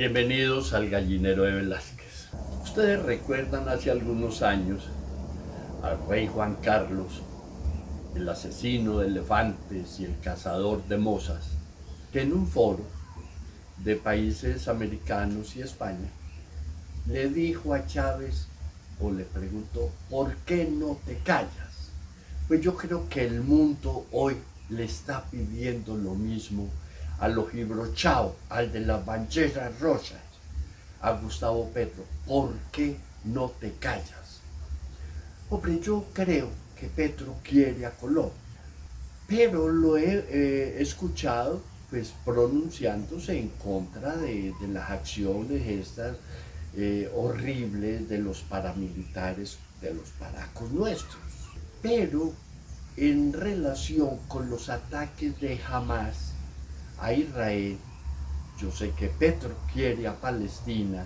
Bienvenidos al Gallinero de Velázquez. Ustedes recuerdan hace algunos años al rey Juan Carlos, el asesino de elefantes y el cazador de mozas, que en un foro de países americanos y España le dijo a Chávez o le preguntó: ¿por qué no te callas? Pues yo creo que el mundo hoy le está pidiendo lo mismo a los Gibraltar, al de las banderas rosas, a Gustavo Petro: ¿por qué no te callas? Hombre, yo creo que Petro quiere a Colombia, pero lo he escuchado pues pronunciándose en contra de las acciones estas horribles de los paramilitares, de los paracos nuestros. Pero en relación con los ataques de Hamas a Israel, yo sé que Petro quiere a Palestina,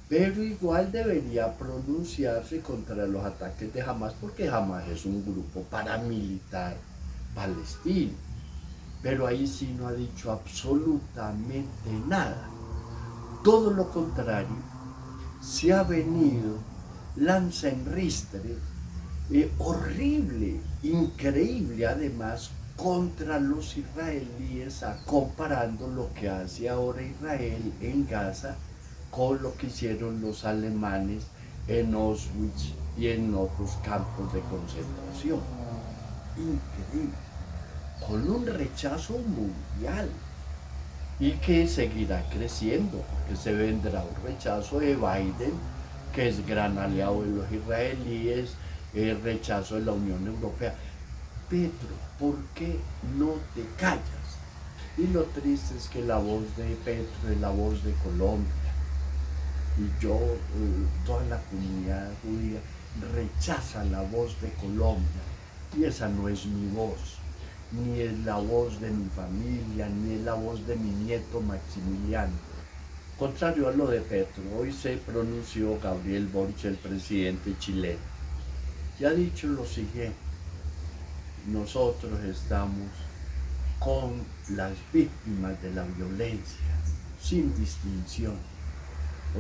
pero igual debería pronunciarse contra los ataques de Hamas, porque Hamas es un grupo paramilitar palestino. Pero ahí sí no ha dicho absolutamente nada. Todo lo contrario, se ha venido lanza en ristre, horrible, increíble además, contra los israelíes, comparando lo que hace ahora Israel en Gaza con lo que hicieron los alemanes en Auschwitz y en otros campos de concentración. Increíble, con un rechazo mundial y que seguirá creciendo, porque se vendrá un rechazo de Biden, que es gran aliado de los israelíes, el rechazo de la Unión Europea. Petro, ¿por qué no te callas? Y lo triste es que la voz de Petro es la voz de Colombia. Y yo, toda la comunidad judía rechaza la voz de Colombia. Y esa no es mi voz, ni es la voz de mi familia, ni es la voz de mi nieto Maximiliano. Contrario a lo de Petro, hoy se pronunció Gabriel Boric, el presidente chileno, y ha dicho lo siguiente: nosotros estamos con las víctimas de la violencia, sin distinción.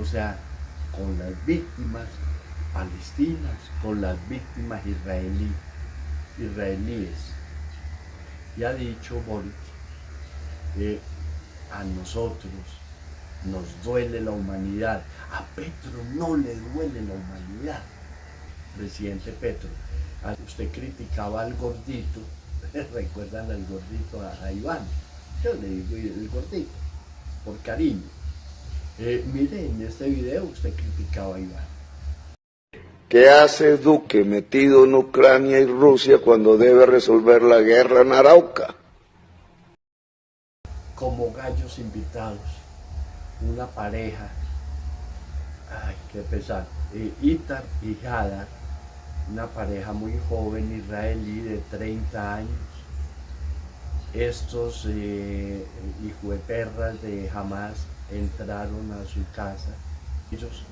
O sea, con las víctimas palestinas, con las víctimas israelíes. Y ha dicho Boric que a nosotros nos duele la humanidad, a Petro no le duele la humanidad. Presidente Petro, usted criticaba al gordito, recuerdan al gordito, a Iván, yo le digo el gordito, por cariño. Mire, en este video usted criticaba a Iván. ¿Qué hace Duque metido en Ucrania y Rusia cuando debe resolver la guerra en Arauca? Como gallos invitados, una pareja, ay, qué pesar, Itar y Hadar, una pareja muy joven israelí de 30 años. Estos hijueperras de Hamas entraron a su casa. Ellos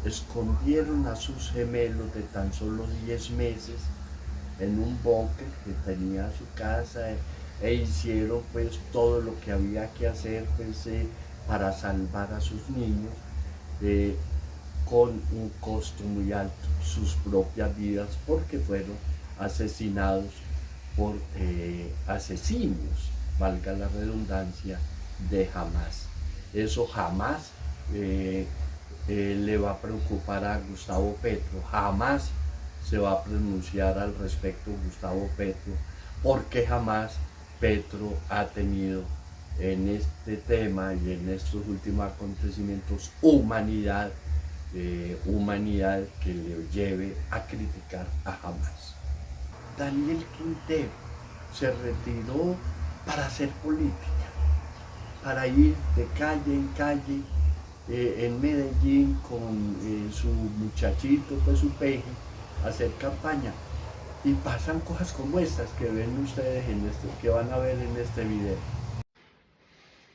escondieron a sus gemelos de tan solo 10 meses en un búnker que tenía su casa, e hicieron pues todo lo que había que hacer pues, para salvar a sus niños, con un costo muy alto, sus propias vidas, porque fueron asesinados por asesinos, valga la redundancia, de Hamas. Eso jamás le va a preocupar a Gustavo Petro, jamás se va a pronunciar al respecto Gustavo Petro, porque jamás Petro ha tenido en este tema y en estos últimos acontecimientos humanidad que le lleve a criticar a Hamas. Daniel Quintero se retiró para hacer política, para ir de calle en calle en Medellín con su muchachito, pues su peje, a hacer campaña. Y pasan cosas como estas que ven ustedes que van a ver en este video.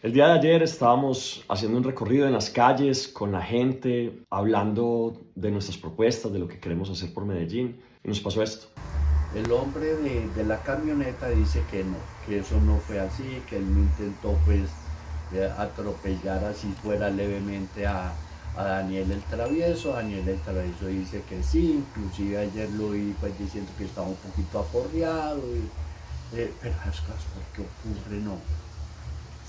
El día de ayer estábamos haciendo un recorrido en las calles con la gente, hablando de nuestras propuestas, de lo que queremos hacer por Medellín, y nos pasó esto. El hombre de la camioneta dice que no, que eso no fue así, que él no intentó pues atropellar así fuera levemente a Daniel el Travieso. Daniel el Travieso dice que sí, inclusive ayer lo vi pues diciendo que estaba un poquito aporreado, pero las cosas, ¿por qué ocurren? No,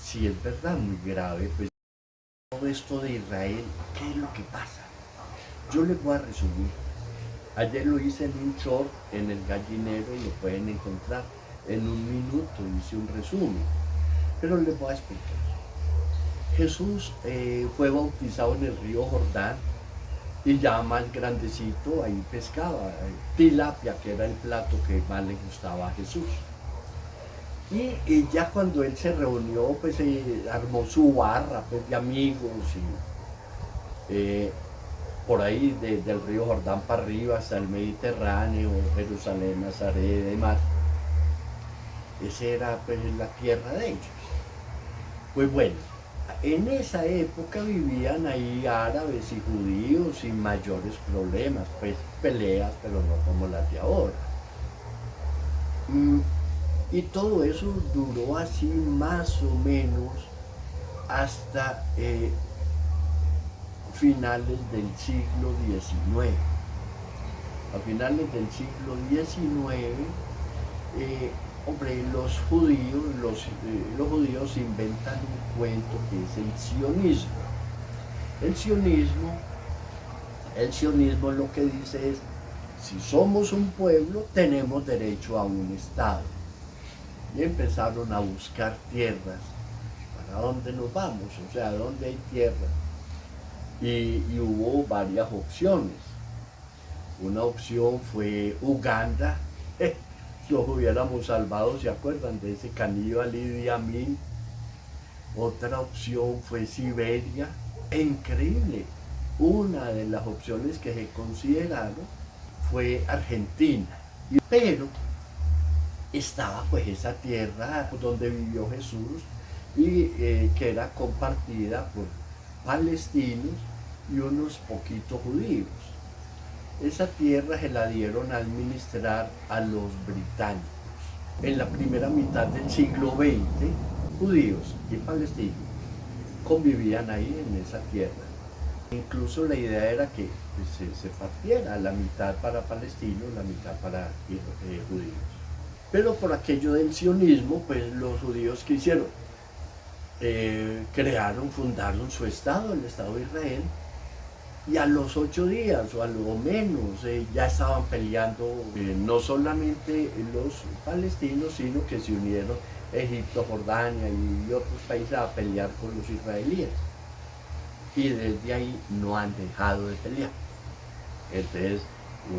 si es verdad, muy grave, pues todo esto de Israel, ¿qué es lo que pasa? Yo les voy a resumir. Ayer lo hice en un short en el Gallinero y lo pueden encontrar. En un minuto hice un resumen, pero les voy a explicar. Jesús fue bautizado en el río Jordán y ya más grandecito ahí pescaba tilapia, que era el plato que más le gustaba a Jesús. Y ya cuando él se reunió, pues armó su barra pues, de amigos y por ahí del río Jordán para arriba hasta el Mediterráneo, Jerusalén, Nazaret y demás. Esa era pues la tierra de ellos. Pues bueno, en esa época vivían ahí árabes y judíos sin mayores problemas, pues peleas, pero no como las de ahora. Y todo eso duró así más o menos hasta finales del siglo XIX. A finales del siglo XIX, hombre, los judíos inventan un cuento que es el sionismo. El sionismo lo que dice es, si somos un pueblo, tenemos derecho a un Estado. Y empezaron a buscar tierras. ¿Para dónde nos vamos? O sea, ¿dónde hay tierra? Y hubo varias opciones. Una opción fue Uganda. Los hubiéramos salvado, ¿se acuerdan de ese caníbal Idi Amin? Otra opción fue Siberia. Increíble. Una de las opciones que se consideraron fue Argentina. Pero estaba pues esa tierra donde vivió Jesús y que era compartida por palestinos y unos poquitos judíos. Esa tierra se la dieron a administrar a los británicos. En la primera mitad del siglo XX, judíos y palestinos convivían ahí en esa tierra. Incluso la idea era que pues, se partiera la mitad para palestinos, la mitad para judíos. Pero por aquello del sionismo, pues los judíos que hicieron, fundaron su Estado, el Estado de Israel, y a los 8 días o a lo menos ya estaban peleando no solamente los palestinos, sino que se unieron Egipto, Jordania y otros países a pelear con los israelíes. Y desde ahí no han dejado de pelear. Entonces,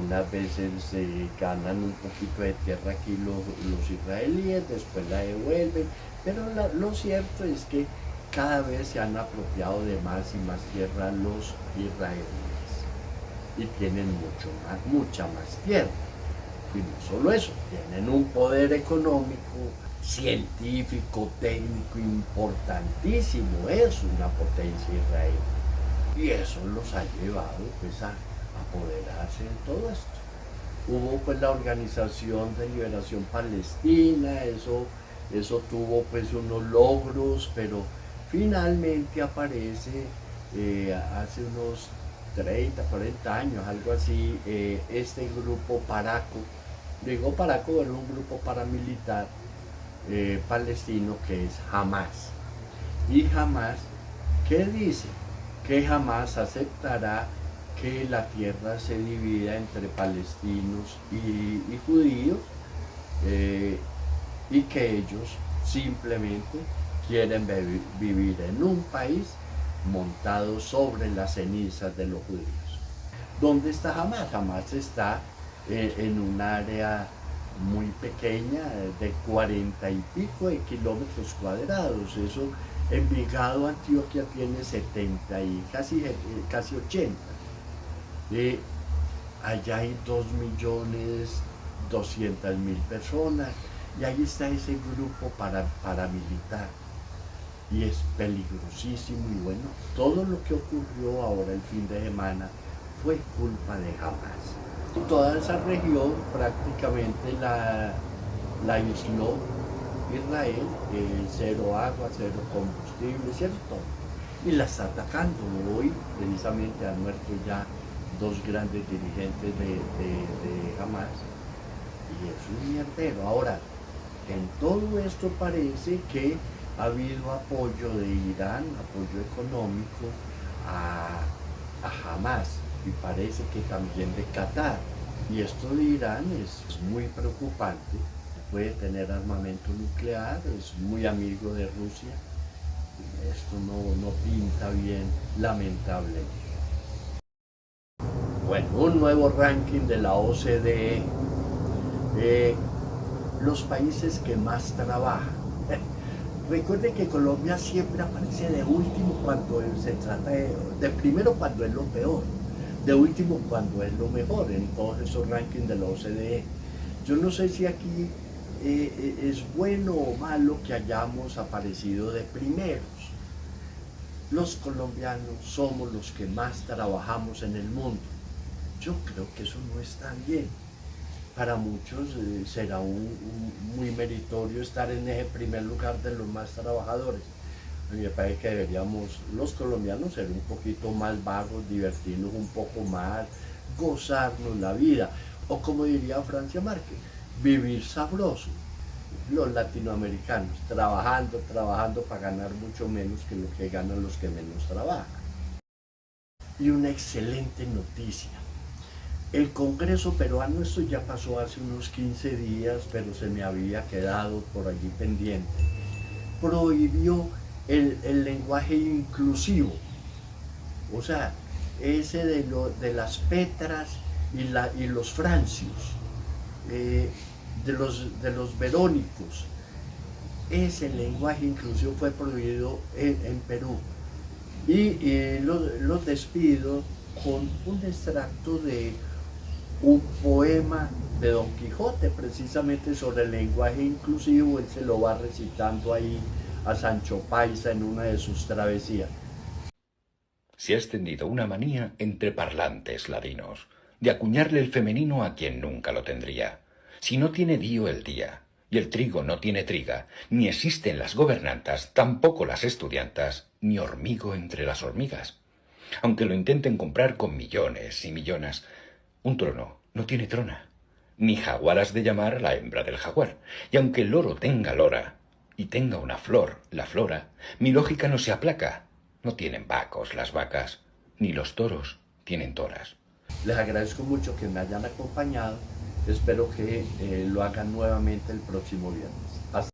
unas veces ganan un poquito de tierra aquí los israelíes, después la devuelven, pero lo cierto es que cada vez se han apropiado de más y más tierra los israelíes y tienen mucha más tierra. Y no solo eso, tienen un poder económico, científico, técnico importantísimo, es una potencia Israel. Y eso los ha llevado pues a apoderarse de todo esto. Hubo pues la Organización de Liberación Palestina, eso tuvo pues unos logros, pero finalmente aparece hace unos 30, 40 años, algo así, este grupo Paraco. Digo Paraco, era un grupo paramilitar palestino que es Hamás. Y Hamás, ¿qué dice? Que jamás aceptará que la tierra se divida entre palestinos y judíos y que ellos simplemente quieren vivir en un país montado sobre las cenizas de los judíos. ¿Dónde está Hamás? Hamás está en un área muy pequeña de 40 y pico de kilómetros cuadrados. Eso, Envigado, Antioquia, tiene 70 y casi 80. Allá hay 2.200.000 personas y ahí está ese grupo paramilitar. Y es peligrosísimo y bueno, todo lo que ocurrió ahora el fin de semana fue culpa de Hamás. Toda esa región prácticamente la aisló Israel, cero agua, cero combustible, ¿cierto? Y la está atacando. Hoy precisamente han muerto ya dos grandes dirigentes de Hamas, y es un mierdero. Ahora, en todo esto parece que ha habido apoyo de Irán, apoyo económico a Hamas, y parece que también de Qatar. Y esto de Irán es muy preocupante, puede tener armamento nuclear, es muy amigo de Rusia. Esto no pinta bien, lamentablemente. Bueno, un nuevo ranking de la OCDE. Los países que más trabajan. Recuerden que Colombia siempre aparece de último cuando se trata de primero cuando es lo peor, de último cuando es lo mejor en todos esos rankings de la OCDE. Yo no sé si aquí es bueno o malo que hayamos aparecido de primeros. Los colombianos somos los que más trabajamos en el mundo. Yo creo que eso no está bien. Para muchos será muy meritorio estar en ese primer lugar de los más trabajadores. A mí me parece que deberíamos, los colombianos, ser un poquito más vagos, divertirnos un poco más, gozarnos la vida. O como diría Francia Márquez, vivir sabroso. Los latinoamericanos, trabajando para ganar mucho menos que lo que ganan los que menos trabajan. Y una excelente noticia. El Congreso peruano, esto ya pasó hace unos 15 días, pero se me había quedado por allí pendiente, prohibió el lenguaje inclusivo, o sea, ese de las petras y los francios, de los verónicos. Ese lenguaje inclusivo fue prohibido en Perú. Y los despido con un extracto de un poema de Don Quijote, precisamente sobre el lenguaje inclusivo. Él se lo va recitando ahí a Sancho Panza en una de sus travesías. Se ha extendido una manía entre parlantes ladinos, de acuñarle el femenino a quien nunca lo tendría. Si no tiene dío el día, y el trigo no tiene triga, ni existen las gobernantas, tampoco las estudiantas, ni hormigo entre las hormigas. Aunque lo intenten comprar con millones y millonas, un trono no tiene trona, ni jaguar has de llamar a la hembra del jaguar. Y aunque el loro tenga lora, y tenga una flor, la flora, mi lógica no se aplaca. No tienen vacos las vacas, ni los toros tienen toras. Les agradezco mucho que me hayan acompañado. Espero que lo hagan nuevamente el próximo viernes. Hasta